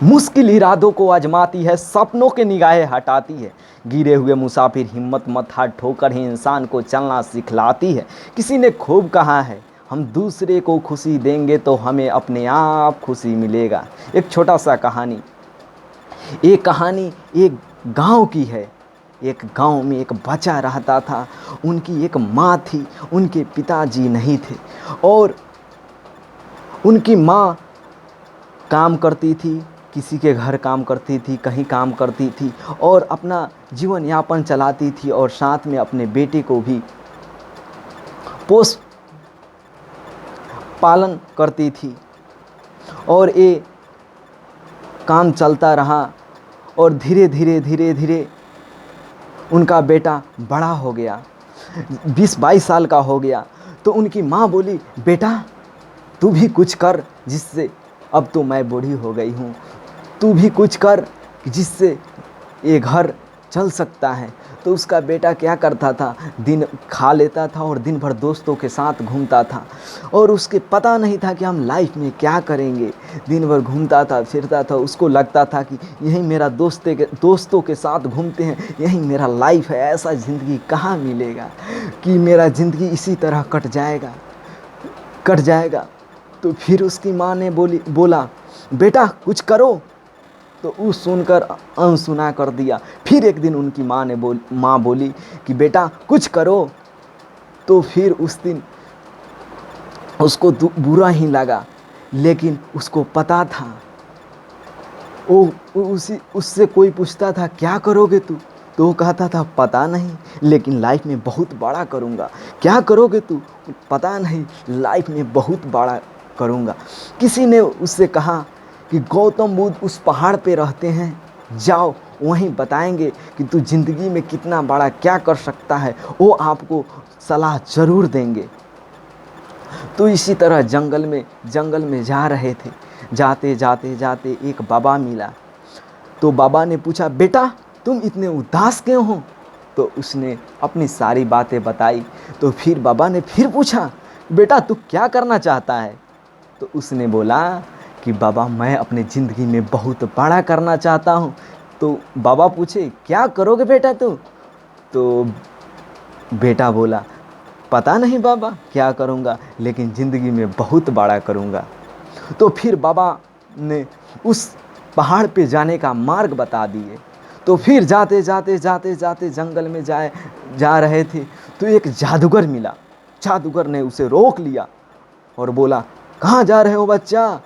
मुश्किल इरादों को आजमाती है, सपनों के निगाहें हटाती है। गिरे हुए मुसाफिर हिम्मत मत हार ठोकर ही इंसान को चलना सिखलाती है। किसी ने खूब कहा है, हम दूसरे को खुशी देंगे तो हमें अपने आप खुशी मिलेगा। एक छोटा सा कहानी, एक कहानी एक गांव की है। एक गांव में एक बच्चा रहता था। उनकी एक माँ थी, उनके पिताजी नहीं थे। और उनकी माँ काम करती थी, किसी के घर काम करती थी, कहीं काम करती थी और अपना जीवन यापन चलाती थी और साथ में अपने बेटे को भी पोष पालन करती थी। और ये काम चलता रहा और धीरे धीरे धीरे धीरे उनका बेटा बड़ा हो गया, 20-22 साल का हो गया। तो उनकी माँ बोली, बेटा तू भी कुछ कर जिससे, अब तो मैं बूढ़ी हो गई हूँ, तू भी कुछ कर जिससे ये घर चल सकता है। तो उसका बेटा क्या करता था, दिन खा लेता था और दिन भर दोस्तों के साथ घूमता था और उसके पता नहीं था कि हम लाइफ में क्या करेंगे। दिन भर घूमता था, फिरता था, उसको लगता था कि यही मेरा दोस्तों के साथ घूमते हैं, यही मेरा लाइफ है। ऐसा ज़िंदगी कहाँ मिलेगा कि मेरा ज़िंदगी इसी तरह कट जाएगा। तो फिर उसकी माँ ने बोला, बेटा कुछ करो। तो उस सुनकर अनसुना कर दिया। फिर एक दिन उनकी माँ बोली कि बेटा कुछ करो। तो फिर उस दिन उसको बुरा ही लगा, लेकिन उसको पता था, उससे कोई पूछता था क्या करोगे तू, तो वो कहता था पता नहीं, लेकिन लाइफ में बहुत बड़ा करूँगा। क्या करोगे तू, पता नहीं, लाइफ में बहुत बड़ा करूँगा। किसी ने उससे कहा कि गौतम बुद्ध उस पहाड़ पे रहते हैं, जाओ वहीं बताएंगे कि तू ज़िंदगी में कितना बड़ा क्या कर सकता है, वो आपको सलाह ज़रूर देंगे। तो इसी तरह जंगल में जा रहे थे। जाते जाते जाते एक बाबा मिला। तो बाबा ने पूछा, बेटा तुम इतने उदास क्यों हो? तो उसने अपनी सारी बातें बताई। तो फिर बाबा ने फिर पूछा, बेटा तू क्या करना चाहता है? तो उसने बोला कि बाबा मैं अपनी ज़िंदगी में बहुत बड़ा करना चाहता हूँ। तो बाबा पूछे, क्या करोगे बेटा तू? तो बेटा बोला, पता नहीं बाबा क्या करूँगा, लेकिन ज़िंदगी में बहुत बड़ा करूँगा। तो फिर बाबा ने उस पहाड़ पे जाने का मार्ग बता दिए। तो फिर जाते जाते जंगल में जा रहे थे तो एक जादूगर मिला। जादूगर ने उसे रोक लिया और बोला, कहाँ जा रहे हो बच्चा?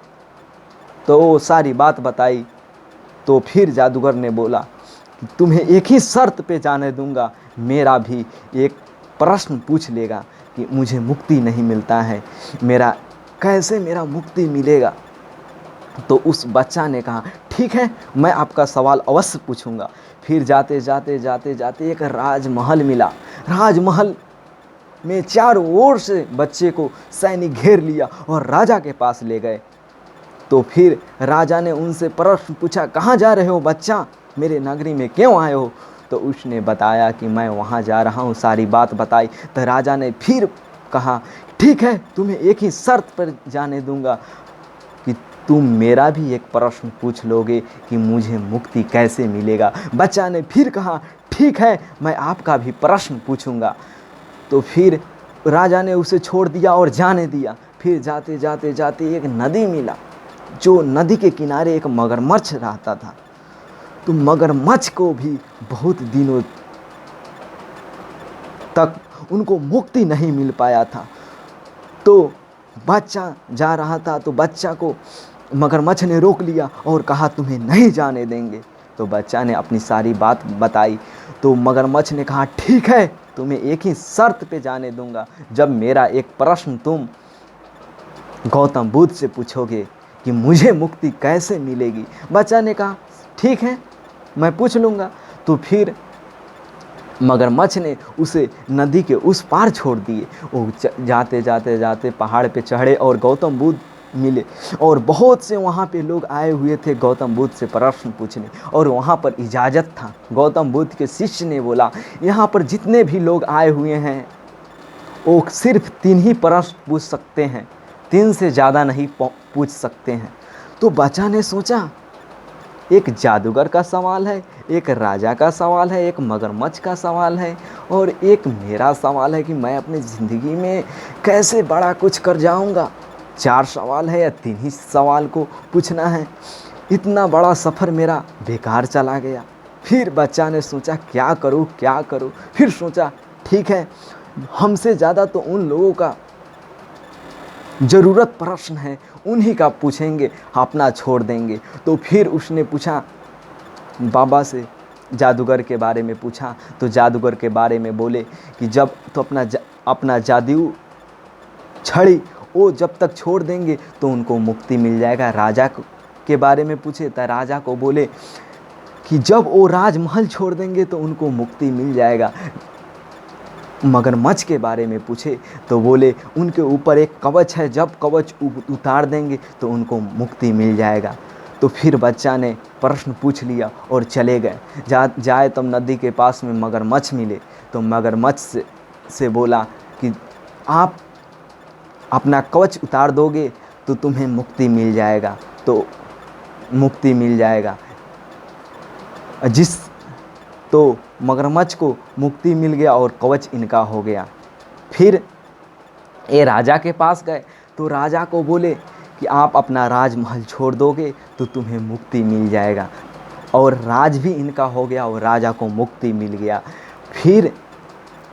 तो वो सारी बात बताई। तो फिर जादूगर ने बोला कि तुम्हें एक ही शर्त पे जाने दूंगा, मेरा भी एक प्रश्न पूछ लेगा कि मुझे मुक्ति नहीं मिलता है, कैसे मेरा मुक्ति मिलेगा? तो उस बच्चा ने कहा, ठीक है मैं आपका सवाल अवश्य पूछूंगा। फिर जाते जाते एक राजमहल मिला। राजमहल में चारों ओर से बच्चे को सैनिक घेर लिया और राजा के पास ले गए। तो फिर राजा ने उनसे प्रश्न पूछा, कहाँ जा रहे हो बच्चा, मेरे नगरी में क्यों आए हो? तो उसने बताया कि मैं वहाँ जा रहा हूँ, सारी बात बताई। तो राजा ने फिर कहा, ठीक है तुम्हें एक ही शर्त पर जाने दूंगा कि तुम मेरा भी एक प्रश्न पूछ लोगे कि मुझे मुक्ति कैसे मिलेगा। बच्चा ने फिर कहा, ठीक है मैं आपका भी प्रश्न पूछूंगा। तो फिर राजा ने उसे छोड़ दिया और जाने दिया। फिर जाते जाते एक नदी मिला। जो नदी के किनारे एक मगरमच्छ रहता था। तो मगरमच्छ को भी बहुत दिनों तक उनको मुक्ति नहीं मिल पाया था। तो बच्चा जा रहा था, तो बच्चा को मगरमच्छ ने रोक लिया और कहा, तुम्हें नहीं जाने देंगे। तो बच्चा ने अपनी सारी बात बताई। तो मगरमच्छ ने कहा, ठीक है तुम्हें एक ही शर्त पे जाने दूंगा, जब मेरा एक प्रश्न तुम गौतम बुद्ध से पूछोगे कि मुझे मुक्ति कैसे मिलेगी। बच्चा ने कहा, ठीक है मैं पूछ लूँगा। तो फिर मगरमच्छ ने उसे नदी के उस पार छोड़ दिए। वो जाते जाते पहाड़ पे चढ़े और गौतम बुद्ध मिले। और बहुत से वहाँ पे लोग आए हुए थे गौतम बुद्ध से प्रश्न पूछने, और वहाँ पर इजाज़त था। गौतम बुद्ध के शिष्य ने बोला, यहाँ पर जितने भी लोग आए हुए हैं वो सिर्फ 3 ही प्रश्न पूछ सकते हैं, 3 से ज़्यादा नहीं पूछ सकते हैं। तो बच्चा ने सोचा एक जादूगर का सवाल है, एक राजा का सवाल है, एक मगरमच्छ का सवाल है और एक मेरा सवाल है कि मैं अपनी ज़िंदगी में कैसे बड़ा कुछ कर जाऊंगा। 4 सवाल है या 3 ही सवाल को पूछना है। इतना बड़ा सफ़र मेरा बेकार चला गया। फिर बच्चा ने सोचा क्या करूँ क्या करूँ। फिर सोचा ठीक है, हमसे ज़्यादा तो उन लोगों का ज़रूरत प्रश्न है, उन्हीं का पूछेंगे, अपना छोड़ देंगे। तो फिर उसने पूछा बाबा से, जादूगर के बारे में पूछा। तो जादूगर के बारे में बोले कि जब तो अपना जादू छड़ी वो जब तक छोड़ देंगे तो उनको मुक्ति मिल जाएगा। राजा के बारे में पूछे तो राजा को बोले कि जब वो राजमहल छोड़ देंगे तो उनको मुक्ति मिल जाएगा। मगरमच्छ के बारे में पूछे तो बोले उनके ऊपर एक कवच है, जब कवच उतार देंगे तो उनको मुक्ति मिल जाएगा। तो फिर बच्चा ने प्रश्न पूछ लिया और चले गए। जाए तब नदी के पास में मगरमच्छ मिले। तो मगरमच्छ से बोला कि आप अपना कवच उतार दोगे तो तुम्हें मुक्ति मिल जाएगा। तो मुक्ति मिल जाएगा। तो मगरमच्छ को मुक्ति मिल गया और कवच इनका हो गया। फिर ये राजा के पास गए तो राजा को बोले कि आप अपना राजमहल छोड़ दोगे तो तुम्हें मुक्ति मिल जाएगा। और राज भी इनका हो गया और राजा को मुक्ति मिल गया। फिर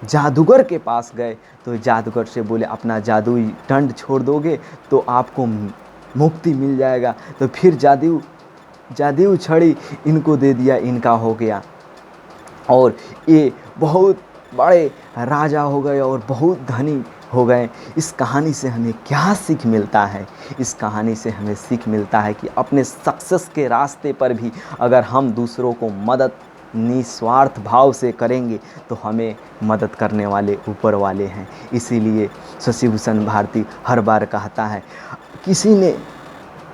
जादूगर के पास गए तो जादूगर से बोले अपना जादुई दंड छोड़ दोगे तो आपको मुक्ति मिल जाएगा। तो फिर जादुई छड़ी इनको दे दिया, इनका हो गया। और ये बहुत बड़े राजा हो गए और बहुत धनी हो गए। इस कहानी से हमें क्या सीख मिलता है? इस कहानी से हमें सीख मिलता है कि अपने सक्सेस के रास्ते पर भी अगर हम दूसरों को मदद निस्वार्थ भाव से करेंगे तो हमें मदद करने वाले ऊपर वाले हैं। इसीलिए शशिभूषण भारती हर बार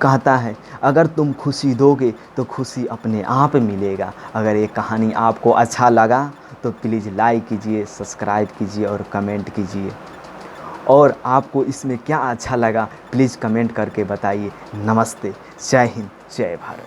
कहता है अगर तुम खुशी दोगे तो खुशी अपने आप मिलेगा। अगर ये कहानी आपको अच्छा लगा तो प्लीज़ लाइक कीजिए, सब्सक्राइब कीजिए और कमेंट कीजिए। और आपको इसमें क्या अच्छा लगा प्लीज़ कमेंट करके बताइए। नमस्ते, जय हिंद, जय भारत।